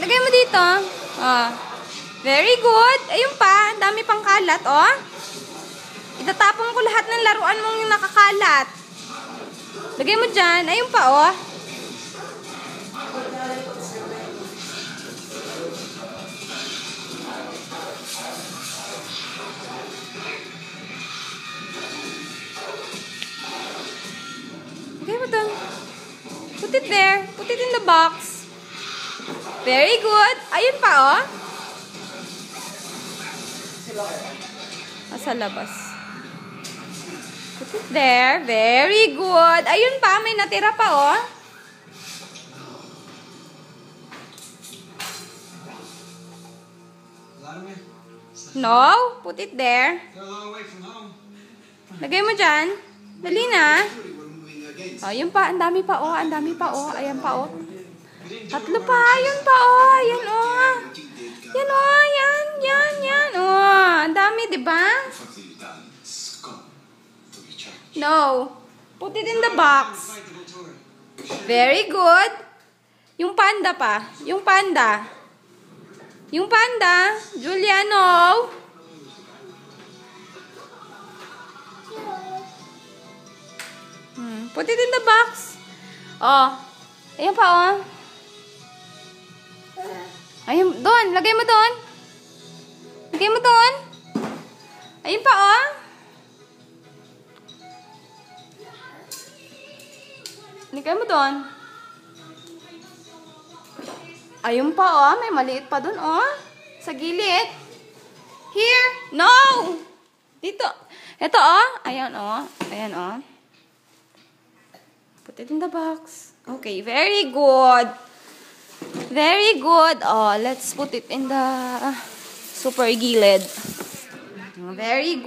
Lagay mo dito. Oh. Very good. Ayun pa. Ang dami pang kalat, oh. Itatapon ko lahat ng laruan mong yung nakakalat. Lagay mo dyan. Ayun pa, oh. Lagay mo dun. Put it there. Put it in the box. Very good. Ayun pa, oh. Sa labas. Put it there. Very good. Ayun pa, may natira pa, oh. No, put it there. Lagay mo dyan. Dali na. Oh, yun pa. Ang dami pa, oh. Ang dami pa, oh. Ayan pa, oh. Tatlo pa. Ayun pa, oh. Ayan, oh. Yan, oh. Yan, yan, yan. Oh, ang dami, diba? No. Put it in the box. Very good. Yung panda pa. Yung panda. Yung panda. Juliano. Put it in the box. Oh. Ayan pa, oh. Ayun, doon. Lagay mo doon. Lagay mo doon. Ayun pa, oh. Lagay mo doon. Ayun pa, oh. May maliit pa doon, oh. Sa gilid. Here. No! Dito. Ito, oh. Ayan, oh. Ayan, oh. Put it in the box. Okay, very good. Very good. Oh, let's put it in the super gilid. Very good.